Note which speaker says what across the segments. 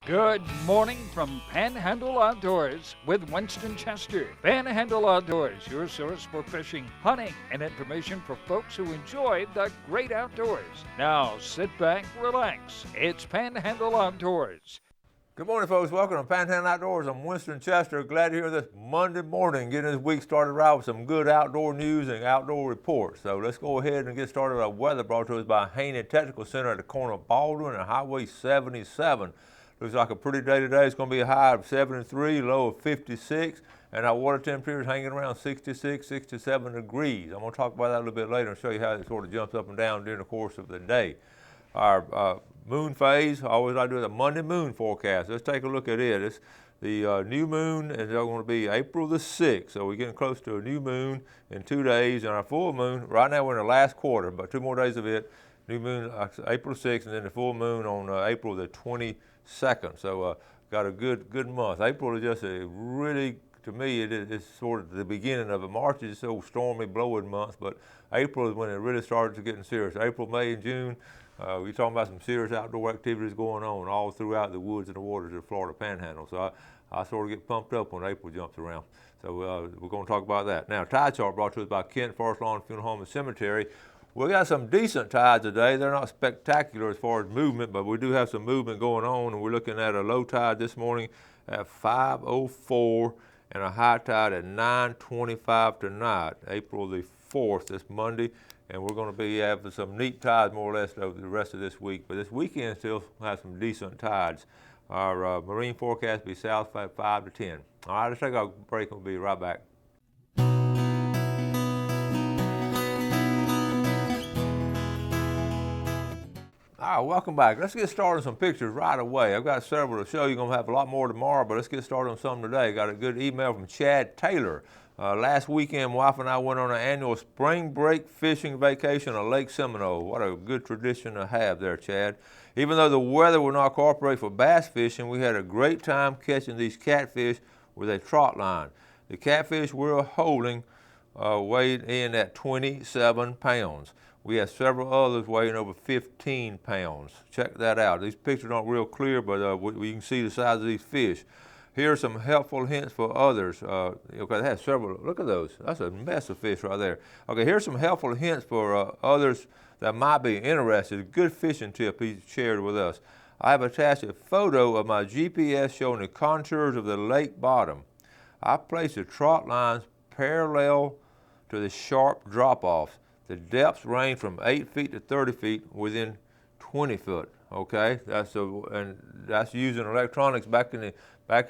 Speaker 1: Good morning from Panhandle Outdoors with Winston Chester. Panhandle Outdoors, your source for fishing, hunting, and information for folks who enjoy the great outdoors. Now sit back, relax. It's Panhandle Outdoors.
Speaker 2: Good morning, folks. Welcome to Panhandle Outdoors. I'm Winston Chester. Glad to hear this Monday morning, getting this week started right with some good outdoor news and outdoor reports. So let's go ahead and get started with our weather brought to us by Haney Technical Center at the corner of Baldwin and Highway 77. Looks like a pretty day today. It's going to be a high of 73, low of 56, and our water temperature is hanging around 66, 67 degrees. I'm going to talk about that a little bit later and show you how it sort of jumps up and down during the course of the day. Our moon phase, I always like to do the Monday moon forecast. Let's take a look at it. The new moon is going to be April the 6th, so we're getting close to a new moon in 2 days. And our full moon, right now we're in the last quarter, but 2 more days of it. New moon April 6th, and then the full moon on April the 22nd. So got a good month. April is just a really, to me, it's sort of the beginning of it. March is so stormy, blowing month, but April is when it really starts to getting serious. April, May, and June. We're talking about some serious outdoor activities going on all throughout the woods and the waters of the Florida Panhandle. So I sort of get pumped up when April jumps around. So we're going to talk about that. Now, tide chart brought to us by Kent Forest Lawn Funeral Home and Cemetery. We got some decent tides today. They're not spectacular as far as movement, but we do have some movement going on, and we're looking at a low tide this morning at 5:04 and a high tide at 9:25 tonight, April the 4th, this Monday. And we're going to be having some neat tides more or less over the rest of this week. But this weekend still have some decent tides. Our marine forecast will be south 5 to 10. All right, let's take our break and we'll be right back. All right, welcome back. Let's get started on some pictures right away. I've got several to show you. Going to have a lot more tomorrow, but let's get started on some today. Got a good email from Chad Taylor. Last weekend, my wife and I went on an annual spring break fishing vacation on Lake Seminole. What a good tradition to have there, Chad. Even though the weather would not cooperate for bass fishing, we had a great time catching these catfish with a trot line. The catfish we were holding weighed in at 27 pounds. We had several others weighing over 15 pounds. Check that out. These pictures aren't real clear, but we can see the size of these fish. Here are some helpful hints for others. Okay, they have several. Look at those. That's a mess of fish right there. Okay, here's some helpful hints for others that might be interested. Good fishing tip he shared with us. I have attached a photo of my GPS showing the contours of the lake bottom. I placed the trot lines parallel to the sharp drop-offs. The depths range from 8 feet to 30 feet within 20 foot. Okay, that's using electronics. Back in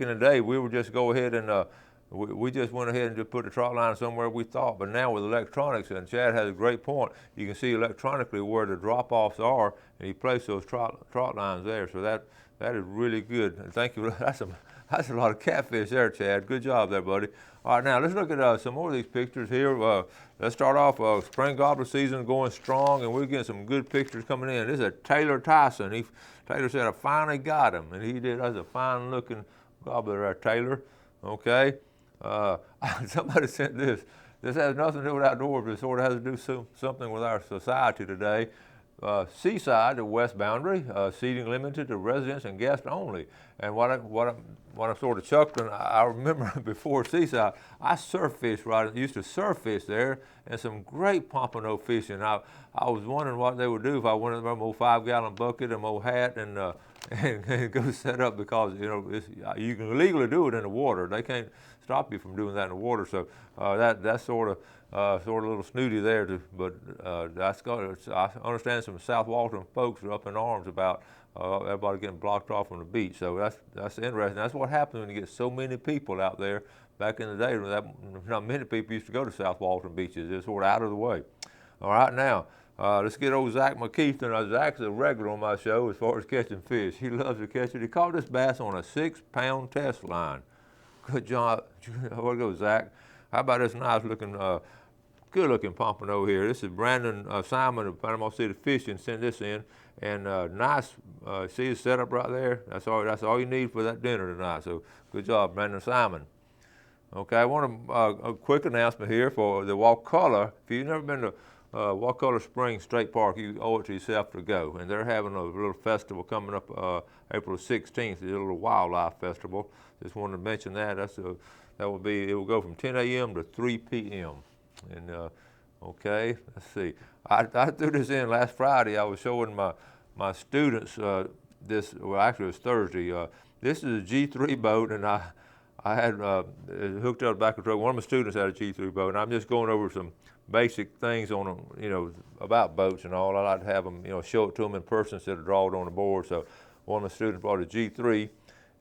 Speaker 2: the day, we would just go ahead and we just went ahead and just put the trot line somewhere we thought. But now with electronics, and Chad has a great point, you can see electronically where the drop-offs are, and he placed those trot lines there. So that is really good. And thank you. That's a lot of catfish there, Chad. Good job there, buddy. All right, now let's look at some more of these pictures here. Let's start off spring gobbler season going strong, and we're getting some good pictures coming in. This is a Taylor Tyson. Taylor said, I finally got him, and he did. That's a fine-looking gobbler there, Taylor. Okay. Somebody sent this. This has nothing to do with outdoors, but it sort of has to do something with our society today. Seaside, the west boundary, seating limited to residents and guests only. And what I'm sort of chuckling, I remember before Seaside, I used to surf fish there, and some great pompano fishing. I was wondering what they would do if I went in my old 5-gallon bucket and my old hat and go set up, because you can legally do it in the water. They can't stop you from doing that in the water. So that's sort of a little snooty there, but I understand some South Walton folks are up in arms about everybody getting blocked off on the beach. So that's interesting. That's what happens when you get so many people out there. Back in the day, not many people used to go to South Walton beaches. They're sort of out of the way. All right, now let's get old Zach McKeith. Zach's a regular on my show as far as catching fish. He loves to catch it. He caught this bass on a 6-pound test line. Good job. Where goes Zach? How about this nice looking, good looking pompano here? This is Brandon Simon of Panama City Fishing sent this in, and nice. See his setup right there. That's all you need for that dinner tonight. So good job, Brandon Simon. Okay, I want a quick announcement here for the Wakulla. If you've never been to Wakulla Springs State Park. You owe it to yourself to go. And they're having a little festival coming up April 16th. It's a little wildlife festival. Just wanted to mention that. It will go from 10 a.m. to 3 p.m. And okay, let's see. I threw this in last Friday. I was showing my students well, actually it was Thursday. This is a G3 boat, and I had hooked up the back of the truck. One of my students had a G3 boat, and I'm just going over some basic things on them, about boats and all. I like to have them, show it to them in person instead of draw it on the board. So one of my students brought a G3.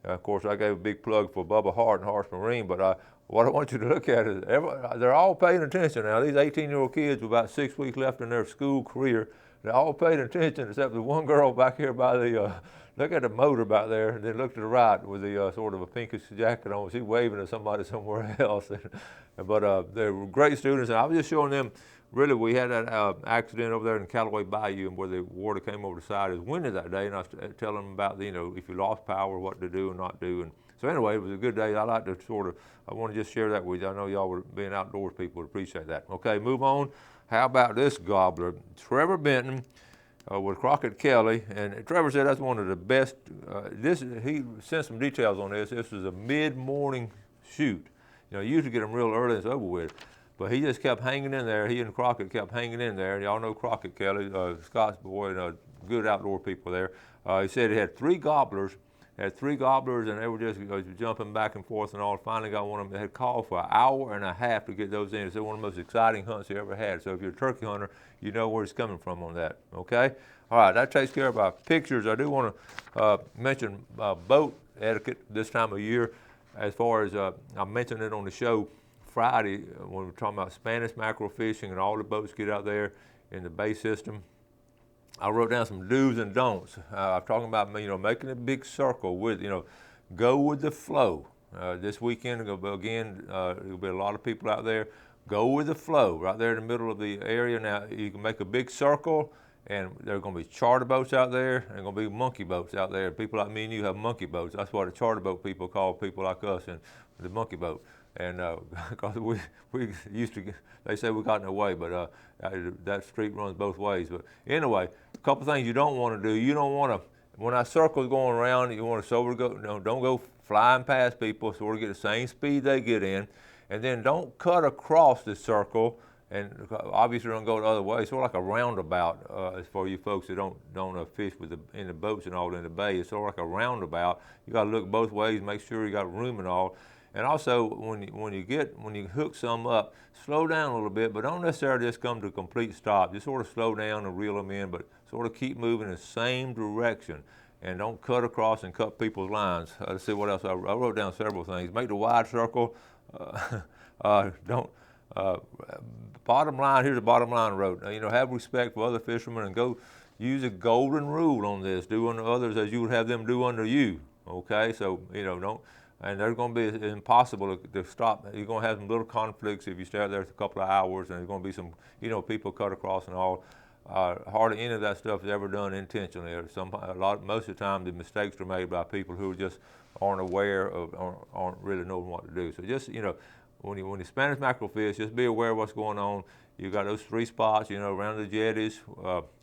Speaker 2: Of course, I gave a big plug for Bubba Hart and Harsh Marine, but what I want you to look at is they're all paying attention now. These 18-year-old kids with about 6 weeks left in their school career, they're all paying attention except the one girl back here by the, look at the motor back there, and then look to the right with the sort of a pinkish jacket on. She's waving at somebody somewhere else. But they're great students, and I was just showing them, really, we had that accident over there in Callaway Bayou where the water came over the side. It was windy that day, and I was telling them about, if you lost power, what to do and not do. And so anyway, it was a good day. I like to I want to just share that with you. I know y'all were being outdoors people would appreciate that. Okay, move on. How about this gobbler? Trevor Benton with Crockett Kelly, and Trevor said that's one of the best. He sent some details on this. This was a mid-morning shoot. You usually get them real early and it's over with. But he just kept hanging in there. He and Crockett kept hanging in there. And y'all know Crockett Kelly, Scott's boy, and good outdoor people there. He said he had three gobblers, and they were just jumping back and forth and all. Finally got one of them that had called for an hour and a half to get those in. It's one of the most exciting hunts he ever had. So if you're a turkey hunter, you know where it's coming from on that, okay? All right, that takes care of our pictures. I do want to mention boat etiquette this time of year. As far as I mentioned it on the show Friday when we were talking about Spanish mackerel fishing and all the boats get out there in the bay system. I wrote down some do's and don'ts. I'm talking about making a big circle with go with the flow. This weekend again there'll be a lot of people out there. Go with the flow right there in the middle of the area. Now you can make a big circle, and there are going to be charter boats out there, and there are going to be monkey boats out there. People like me and you have monkey boats. That's what the charter boat people call people like us, and the monkey boat. And because we used to, they say we got in the way, but that street runs both ways. But anyway, a couple things you don't want to do. You don't want to, when that circle's going around, you want to don't go flying past people, sort of get the same speed they get in. And then don't cut across the circle, and obviously don't go the other way. It's sort of like a roundabout as for you folks that don't fish in the boats and all in the bay. It's sort of like a roundabout. You got to look both ways, make sure you got room and all. And also, when you hook some up, slow down a little bit, but don't necessarily just come to a complete stop. Just sort of slow down and reel them in, but sort of keep moving in the same direction. And don't cut across and cut people's lines. Let's see what else. I wrote down several things. Make the wide circle. Bottom line, here's the bottom line road. Have respect for other fishermen and go use a golden rule on this. Do unto others as you would have them do unto you. Okay, so don't. And they're going to be impossible to stop. You're going to have some little conflicts if you stay out there for a couple of hours, and there's going to be some, people cut across and all. Hardly any of that stuff is ever done intentionally. Most of the time, the mistakes are made by people who just aren't aware of, aren't really knowing what to do. So just, when you Spanish mackerel fish, just be aware of what's going on. You got those three spots, around the jetties,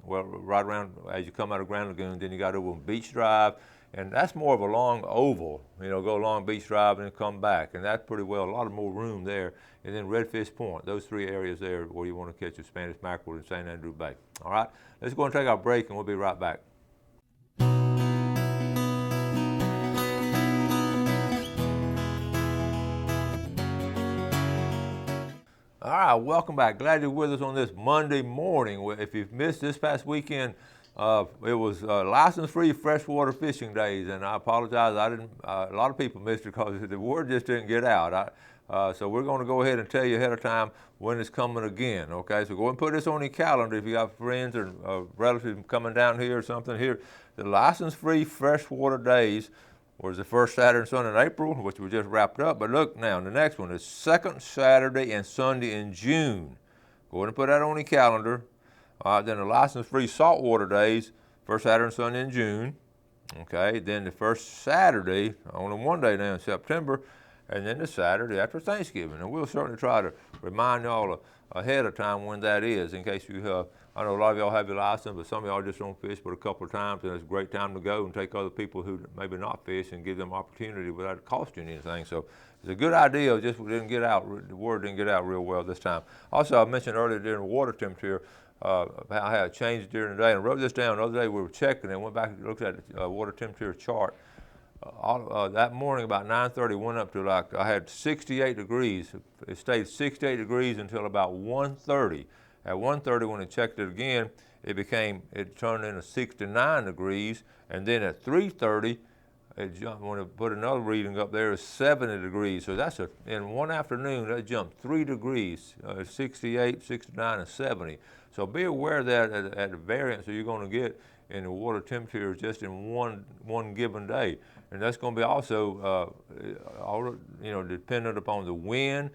Speaker 2: right around as you come out of Grand Lagoon. Then you got over on Beach Drive. And that's more of a long oval, go along Beach Drive and come back. And that's pretty well, a lot of more room there. And then Redfish Point, those three areas there where you want to catch a Spanish mackerel in St. Andrew Bay. All right, let's go and take our break and we'll be right back. All right, welcome back. Glad you're with us on this Monday morning. If you've missed this past weekend, it was license-free freshwater fishing days, and I apologize. A lot of people missed it because the word just didn't get out. So we're going to go ahead and tell you ahead of time when it's coming again. Okay, so go and put this on your calendar if you got friends or relatives coming down here or something. Here, the license-free freshwater days was the first Saturday and Sunday in April, which we just wrapped up. But look now, the next one is second Saturday and Sunday in June. Go ahead and put that on your calendar. Then the license-free saltwater days, first Saturday and Sunday in June. Okay, then the first Saturday, only one day now in September, and then the Saturday after Thanksgiving. And we'll certainly try to remind y'all ahead of time when that is, in case you, I know a lot of y'all have your license, but some of y'all just don't fish but a couple of times, and it's a great time to go and take other people who maybe not fish and give them opportunity without it costing you anything. So it's a good idea, just didn't get out, the word didn't get out real well this time. Also, I mentioned earlier during the water temperature, how I had changed during the day, and I wrote this down. The other day we were checking and went back and looked at the water temperature chart. That morning about 9:30 went up to like, I had 68 degrees. It stayed 68 degrees until about 1:30. At 1:30 when I checked it again, it turned into 69 degrees, and then at 3:30, it jumped, when I put another reading up there, is 70 degrees. So that's in one afternoon, that jumped 3 degrees, 68, 69, and 70. So be aware of that at the variance that you're going to get in the water temperature just in one given day. And that's going to be also, dependent upon the wind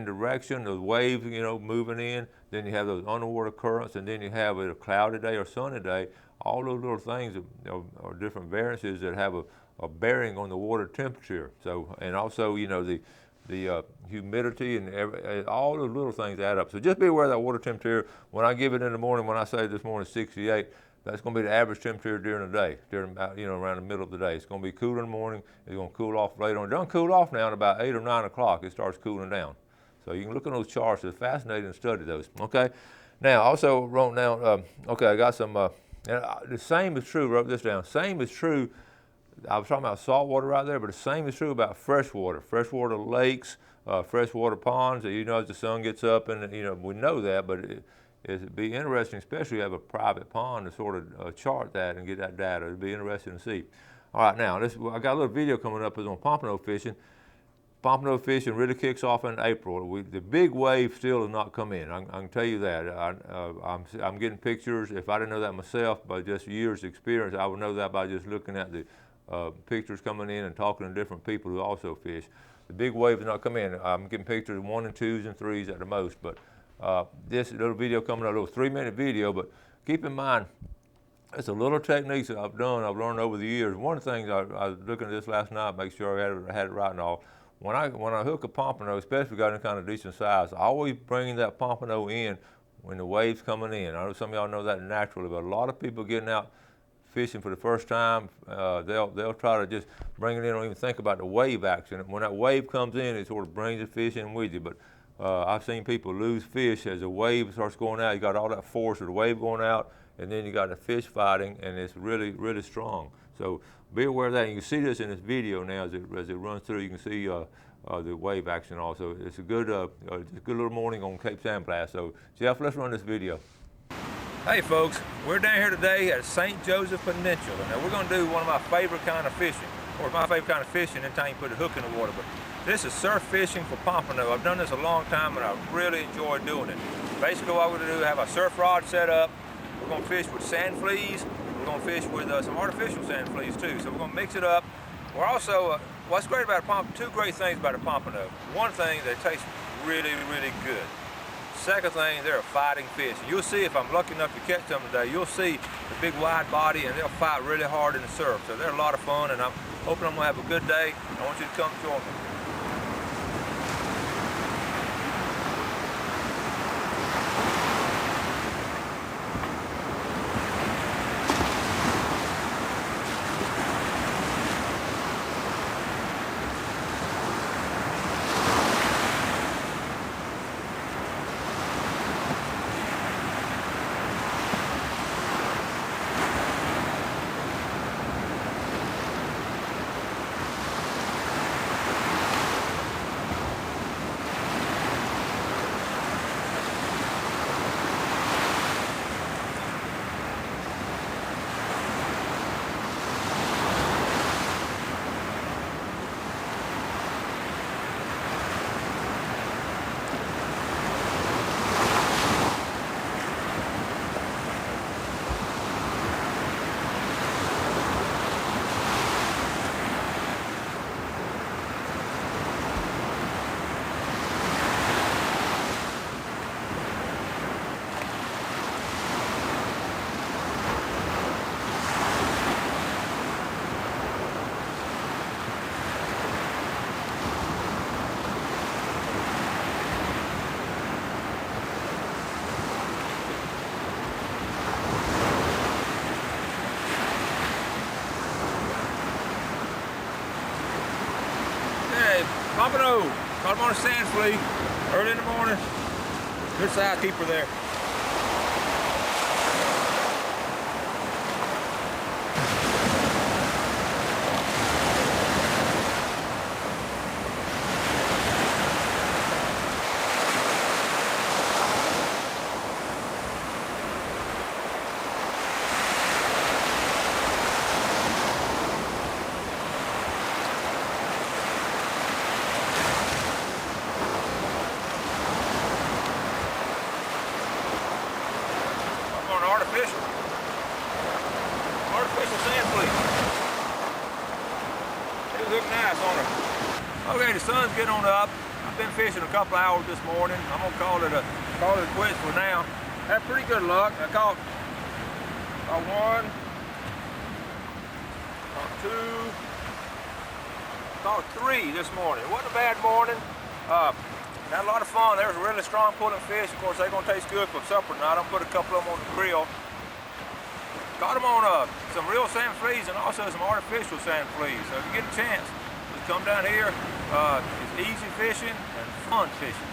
Speaker 2: direction, the waves, moving in. Then you have those underwater currents, and then you have a cloudy day or sunny day. All those little things are different variances that have a bearing on the water temperature. So, and also, the humidity and all those little things add up. So just be aware of that water temperature. When I give it in the morning, when I say this morning 68, that's going to be the average temperature during the day, around the middle of the day. It's going to be cool in the morning. It's going to cool off later on. It doesn't cool off now at about 8 or 9 o'clock. It starts cooling down. So you can look at those charts. It's fascinating to study those. Okay. Now, also wrote down, I got some, the same is true, wrote this down. Same is true. I was talking about saltwater right there, but the same is true about freshwater freshwater lakes, freshwater ponds. As the sun gets up, and we know that, but it'd be interesting, especially if you have a private pond, to sort of chart that and get that data. It'd be interesting to see. All right, now I got a little video coming up is on pompano fishing. Pompano fishing really kicks off in April. The big wave still has not come in. I can tell you that. I'm getting pictures. If I didn't know that myself, by just years' experience, I would know that by just looking at the pictures coming in and talking to different people who also fish. The big wave has not come in. I'm getting pictures of 1 and 2s and 3s at the most. But this little video coming up, a little 3-minute video. But keep in mind, it's a little techniques that I've learned over the years. One of the things I was looking at this last night, make sure I had it right and all. When I hook a pompano, especially if we got any kind of decent size, I always bring that pompano in when the wave's coming in. I know some of y'all know that naturally, but a lot of people getting out fishing for the first time, they'll try to just bring it in, don't even think about the wave action. When that wave comes in, it sort of brings the fish in with you. But I've seen people lose fish as the wave starts going out. You got all that force of the wave going out, and then you got the fish fighting, and it's really, really strong. So be aware of that. And you can see this in this video now as it runs through. You can see the wave action also. It's a good little morning on Cape San Blas. So Jeff, let's run this video. Hey folks, we're down here today at St. Joseph Peninsula. Now we're going to do one of my favorite kind of fishing. Of course, my favorite kind of fishing anytime you put a hook in the water. But this is surf fishing for pompano. I've done this a long time and I really enjoy doing it. Basically what we're going to do is have a surf rod set up. We're going to fish with sand fleas. We're going to fish with some artificial sand fleas too. So we're going to mix it up. We're also, what's great about a pompano, 2 great things about a pompano. One thing, they taste really, really good. Second thing, they're a fighting fish. You'll see, if I'm lucky enough to catch them today, you'll see the big wide body and they'll fight really hard in the surf. So they're a lot of fun, and I'm hoping I'm gonna have a good day. I want you to come join me. Pompano, caught him on a sand flea early in the morning. Good size keeper there. Artificial sand flea. It look nice on her. Okay, the sun's getting on up. I've been fishing a couple hours this morning. I'm gonna call it quits for now. Had pretty good luck. I caught one, caught two, caught three this morning. It wasn't a bad morning. Had a lot of fun. There was a really strong pulling fish. Of course, they're gonna taste good for supper tonight. I'm gonna put a couple of them on the grill. Caught them on some real sand fleas and also some artificial sand fleas. So if you get a chance, just come down here. It's easy fishing and fun fishing.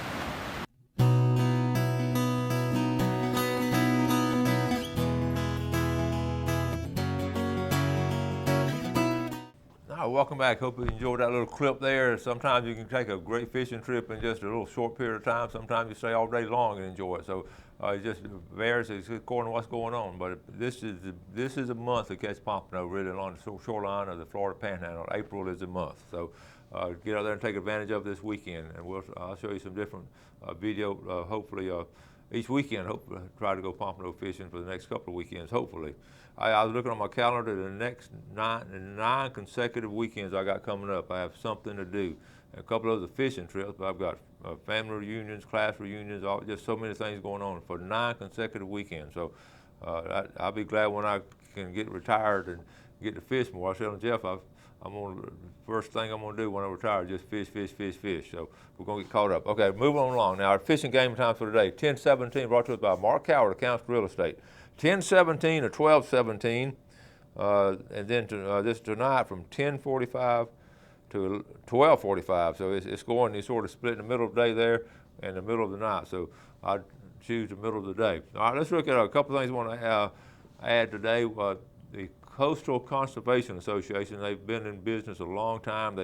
Speaker 2: Welcome back. Hope you enjoyed that little clip there. Sometimes you can take a great fishing trip in just a little short period of time. Sometimes you stay all day long and enjoy it. So it just varies according to what's going on. But this is a month to catch pompano really along the shoreline of the Florida Panhandle. April is the month. So get out there and take advantage of this weekend. And I'll show you some different video. Hopefully each weekend. Try to go pompano fishing for the next couple of weekends. Hopefully. I was looking on my calendar. The next nine consecutive weekends I got coming up, I have something to do. A couple of the fishing trips. I've got family reunions, class reunions, just so many things going on for 9 consecutive weekends. So I'll be glad when I can get retired and get to fish more. I was telling Jeff, first thing I'm gonna do when I retire is just fish, fish, fish, fish. So we're gonna get caught up. Okay, moving on along. Now our fishing game times for today, 10-17, brought to us by Mark Howard, Accounts Real Estate. 10-17 or 12-17, and then this tonight from 10:45 to 12:45. So it's going, you sort of split in the middle of the day there and the middle of the night. So I choose the middle of the day. All right, let's look at a couple of things I want to add today. The Coastal Conservation Association, they've been in business a long time.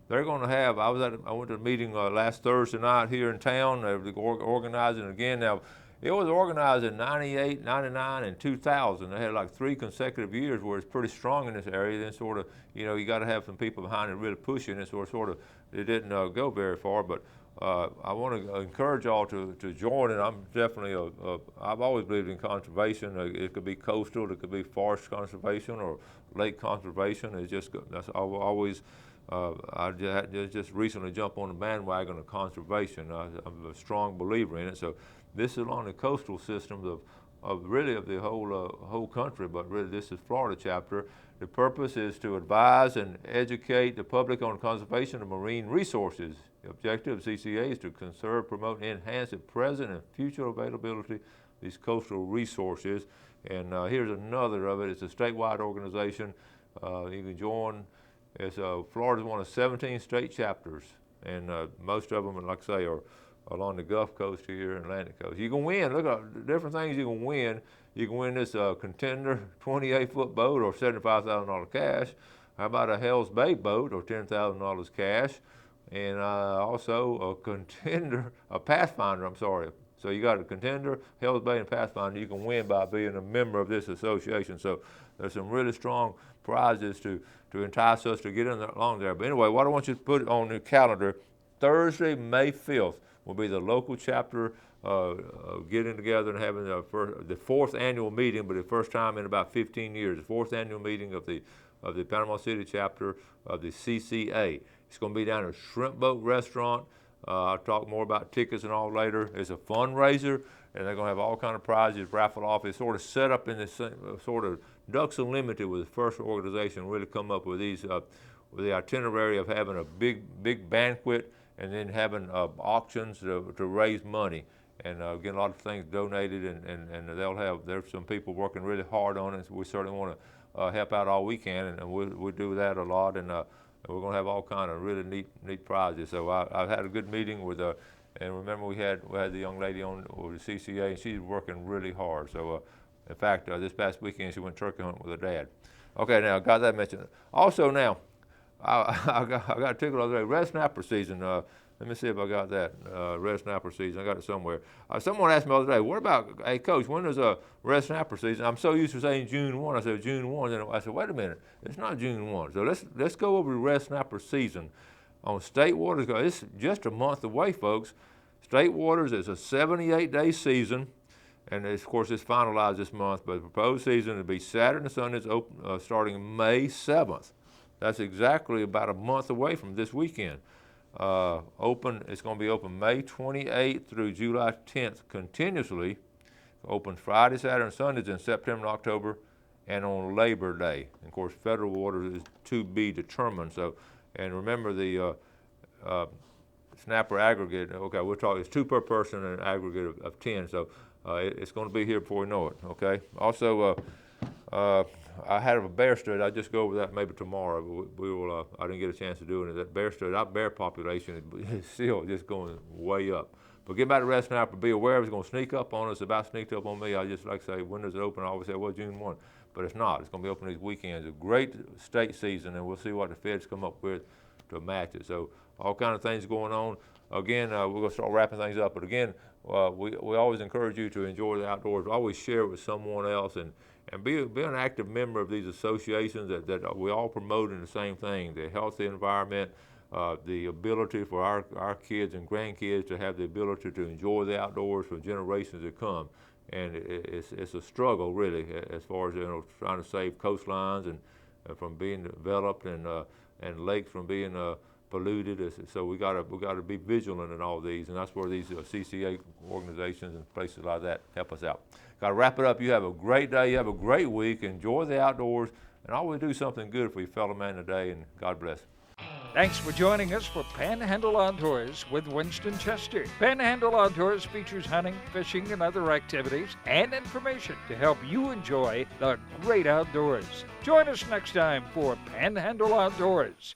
Speaker 2: They're going to have, I went to a meeting last Thursday night here in town. They're organizing again. Now, it was organized in 98, 99, and 2000. They had like 3 consecutive years where it's pretty strong in this area. Then sort of, you got to have some people behind it really pushing it. So it didn't go very far. But I want to encourage y'all to join it. I'm definitely I've always believed in conservation. It could be coastal, it could be forest conservation or lake conservation. That's always. I just recently jumped on the bandwagon of conservation. I'm a strong believer in it. So this is along the coastal systems of the whole country, but really this is Florida chapter. The purpose is to advise and educate the public on conservation of marine resources. The objective of CCA is to conserve, promote, and enhance the present and future availability of these coastal resources. And here's another of it. It's a statewide organization. You can join. Florida's one of 17 state chapters, and most of them, like I say, are along the Gulf Coast here and Atlantic Coast. You can win. Look at the different things you can win. You can win this contender 28-foot boat or $75,000 cash. How about a Hell's Bay boat or $10,000 cash? And also a contender, a Pathfinder, I'm sorry. So you got a contender, Hell's Bay, and Pathfinder. You can win by being a member of this association. So there's some really strong prizes to entice us to get along there. But anyway, what I want you to put on the calendar, Thursday, May 5th, will be the local chapter getting together and having the 4th annual meeting, but the first time in about 15 years, the 4th annual meeting of the Panama City chapter of the CCA. It's going to be down at Shrimp Boat Restaurant. I'll talk more about tickets and all later. It's a fundraiser, and they're going to have all kind of prizes raffled off. It's sort of set up in this sort of Ducks Unlimited was the first organization to really come up with these, with the itinerary of having a big banquet and then having auctions to raise money and getting a lot of things donated, and there's some people working really hard on it. So we certainly want to help out all we can, and we'll do that a lot. And and we're going to have all kind of really neat prizes. So I've had a good meeting with and remember we had the young lady on with the CCA, and she's working really hard. So in fact, this past weekend she went turkey hunting with her dad. Okay, now got that mentioned. Also now, I got a ticket the other day. Red snapper season. Let me see if I got that. Red snapper season. I got it somewhere. Someone asked me the other day, what about, hey coach, when is a red snapper season? I'm so used to saying June 1. I said June 1. And I said, wait a minute, it's not June 1. So let's go over the red snapper season on state waters. It's just a month away, folks. State waters is a 78-day season. And of course, it's finalized this month, but the proposed season will be Saturday and Sundays open, starting May 7th. That's exactly about a month away from this weekend. It's going to be open May 28th through July 10th continuously. Open Friday, Saturday, and Sundays in September and October, and on Labor Day. And of course, federal waters is to be determined. So, and remember the snapper aggregate. Okay, we're talking. It's 2 per person and an aggregate of 10. So. It's going to be here before we know it, okay? Also, I had a bear study. I'll just go over that maybe tomorrow. We will. I didn't get a chance to do it. That bear study, our bear population is still just going way up. But get back to red snapper, be aware it's going to sneak up on us. About sneaked up on me. I just like to say, when does it open? I always say, well, June 1. But it's not. It's going to be open these weekends. A great state season, and we'll see what the feds come up with to match it. So all kind of things going on. Again, we're going to start wrapping things up. But again, we always encourage you to enjoy the outdoors. Always share it with someone else, and be an active member of these associations that we all promoting the same thing: the healthy environment, the ability for our kids and grandkids to have the ability to enjoy the outdoors for generations to come. And it's a struggle really, as far as trying to save coastlines and from being developed and lakes from being polluted. So we got to be vigilant in all these, and that's where these CCA organizations and places like that help us out. Got to wrap it up. You have a great day. You have a great week. Enjoy the outdoors, and always do something good for your fellow man today. And God bless.
Speaker 1: Thanks for joining us for Panhandle Outdoors with Winston Chester. Panhandle Outdoors features hunting, fishing, and other activities and information to help you enjoy the great outdoors. Join us next time for Panhandle Outdoors.